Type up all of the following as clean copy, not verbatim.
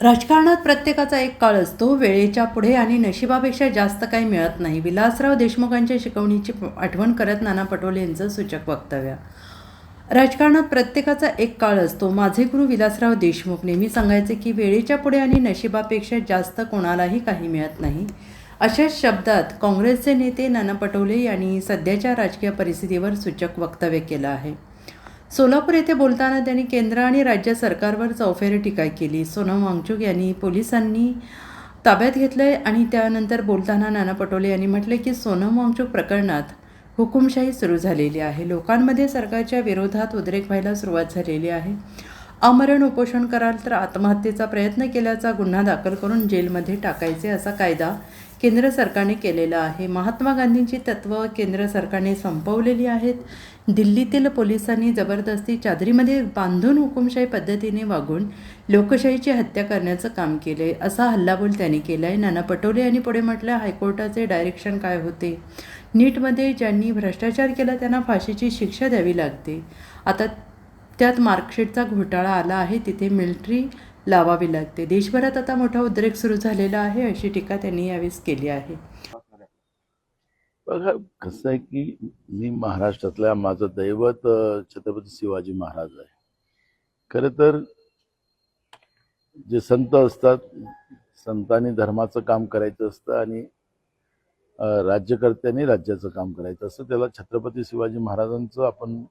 राजकारणात प्रत्येकाचा एक काळ असतो. वेळेच्या पुढे आणि नशिबापेक्षा जास्त काही मिळत नाही. विलासराव देशमुखांच्या शिकवणीची आठवण करत नाना पटोले यांचं सूचक वक्तव्य. राजकारणात प्रत्येकाचा एक काळ असतो. माझे गुरु विलासराव देशमुख नेहमी सांगायचे की वेळेच्या पुढे आणि नशिबापेक्षा जास्त कोणालाही काही मिळत नाही. अशाच शब्दात काँग्रेसचे नेते नाना पटोले यांनी सध्याच्या राजकीय परिस्थितीवर सूचक वक्तव्य केलं आहे. सोलापूर येथे बोलताना त्यांनी केंद्र आणि राज्य सरकारवर चौफेर टीका केली. सोनम वांगचुक यांनी पोलिसांनी ताब्यात घेतलंय आणि त्यानंतर बोलताना नाना पटोले यांनी म्हटले की सोनम वांगचुक प्रकरणात हुकुमशाही सुरू झालेली आहे. लोकांमध्ये सरकारच्या विरोधात उद्रेक व्हायला सुरुवात झालेली आहे. आमरण उपोषण कराल तर आत्महत्येचा प्रयत्न केल्याचा गुन्हा दाखल करून जेलमध्ये टाकायचे असा कायदा केंद्र सरकारने केलेला आहे. महात्मा गांधींची तत्त्व केंद्र सरकारने संपवलेली आहेत. दिल्लीतील पोलिसांनी जबरदस्ती चादरीमध्ये बांधून हुकुमशाही पद्धतीने वागून लोकशाहीची हत्या करण्याचं काम केले असा हल्लाबोल त्यांनी केला आहे. नाना पटोले यांनी पुढे म्हटलं, हायकोर्टाचे डायरेक्शन काय होते? नीटमध्ये ज्यांनी भ्रष्टाचार केला त्यांना फाशीची शिक्षा द्यावी लागते. आता त्यात मार्कशीटचा घोटाळा आला आहे, तिथे मिलिटरी लावावी लागते. देशभरात आता मोठा उद्रेक सुरू झालेला आहे अशी टीका त्यांनी यावेळेस केली आहे. बघा कसं आहे की मी महाराष्ट्रातल्या माझं दैवत छत्रपती शिवाजी महाराज आहे. खरं तर जे संत असतात, संतांनी धर्माचं काम करायचं असतं आणि राज्यकर्त्यांनी राज्याचं काम करायचं असतं. त्याला छत्रपती शिवाजी महाराजांचं आपण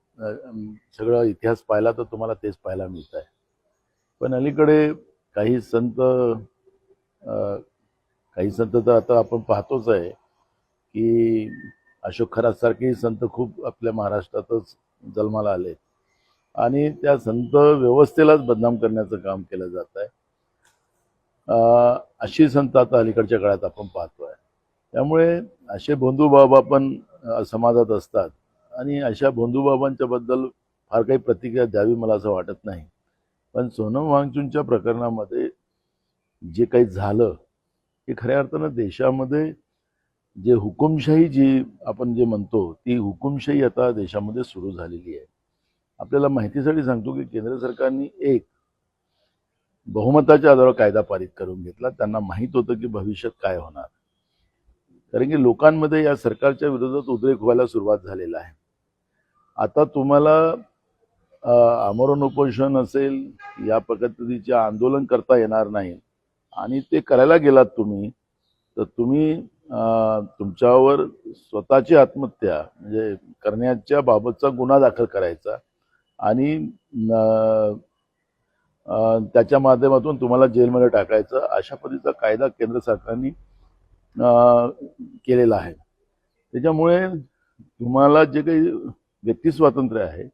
सगळं इतिहास पाहिला तर तुम्हाला तेच पाहायला मिळत आहे. पण अलीकडे काही संत तर आता आपण पाहतोच आहे की अशोक खरातसारखेही संत खूप आपल्या महाराष्ट्रातच जन्माला आले आणि त्या संत व्यवस्थेलाच बदनाम करण्याचं काम केलं जात आहे. अशी संत आता अलीकडच्या काळात आपण पाहतोय. त्यामुळे असे भोंदूबाबा पण समाजात असतात आणि अशा भोंदूबाबांच्या बद्दल फार काही प्रतिक्रिया द्यावी मला असं वाटत नाही. पण सोनम वांगचुकच्या प्रकरणामध्ये जे काही झालं हे खऱ्या अर्थानं देशामध्ये जे हुकुमशाही जी आपण जे म्हणतो ती हुकुमशाही आता देशामध्ये सुरू झालेली आहे. आपल्याला माहितीसाठी सांगतो की केंद्र सरकारने एक बहुमताच्या आधारावर कायदा पारित करून घेतला. त्यांना माहीत होतं की भविष्यात काय होणार, कारण की लोकांमध्ये या सरकारच्या विरोधात उद्रेक व्हायला सुरुवात झालेला आहे. आता तुम्हाला आमरण उपोषण असेल या पद्धतीचे आंदोलन करता येणार नाही आणि ते करायला गेलात तुम्ही तर तुम्ही तुमच्यावर स्वतःची आत्महत्या म्हणजे करण्याच्या बाबतचा गुन्हा दाखल करायचा आणि त्याच्या माध्यमातून तुम्हाला जेलमध्ये टाकायचं अशा पद्धतीचा कायदा केंद्र सरकारने केलेला आहे. त्याच्यामुळे तुम्हाला जे काही व्यक्ती स्वातंत्र्य आहे,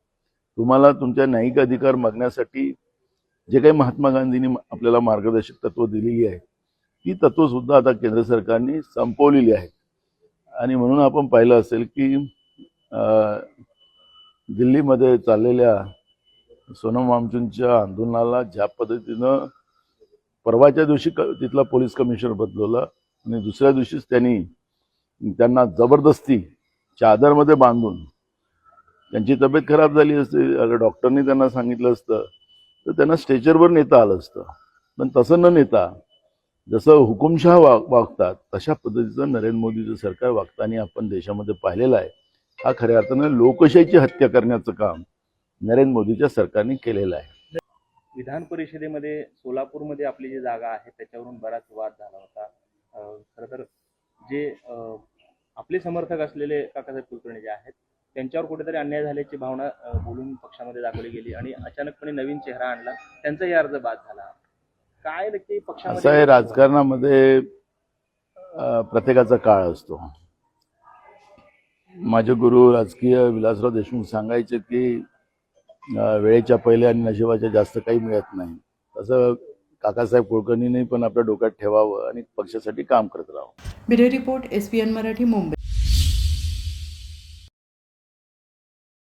तुम्हाला तुमच्या न्यायिक अधिकार मागण्यासाठी जे काही महात्मा गांधींनी आपल्याला मार्गदर्शक तत्व दिलेली आहे ती तत्व सुद्धा आता केंद्र सरकारने संपवलेली आहेत. आणि म्हणून आपण पाहिलं असेल की दिल्लीमध्ये चाललेल्या सोनम वांगचुकच्या आंदोलनाला ज्या पद्धतीनं परवाच्या दिवशी तिथला पोलीस कमिशनर बदलवला आणि दुसऱ्या दिवशीच त्यांना जबरदस्ती चादरमध्ये बांधून त्यांची तब्येत खराब झाली असते, अगर डॉक्टरनी त्यांना सांगितलं असतं तर त्यांना स्ट्रेचरवर नेता आलं असतं. पण तसं न नेता जसं हुकुमशाह वागतात तशा पद्धतीचं नरेंद्र मोदीचं सरकार वागताना आपण देशामध्ये पाहिलेलं आहे. हा खऱ्या अर्थानं लोकशाहीची हत्या करण्याचं काम नरेंद्र मोदीच्या सरकारने केलेलं आहे. विधान परिषदेमध्ये सोलापूरमध्ये आपली जी जागा आहे त्याच्यावरून बराच वाद झाला होता. खरं तर जे आपले समर्थक असलेले काकासाहेब कुलकर्णी जे आहेत त्यांच्यावर कुठेतरी अन्याय झाल्याची भावना बोलून पक्षामध्ये दाखवली गेली आणि अचानकपणे नवीन चेहरा आणला, त्यांचाही अर्ज बाद झाला. काय नक्की पक्षामध्ये असं आहे, राजकारणामध्ये प्रत्येकाचा काळ असतो. माझे गुरु राजकीय विलासराव देशमुख सांगायचे की वेळेच्या पहिले आणि नशिबाच्या जास्त काही मिळत नाही. तसं काकासाहेब कुलकर्णींनी पण आपल्या डोक्यात ठेवावं आणि पक्षासाठी काम करत राहावं. Bureau report, SBN Marathi, Mumbai.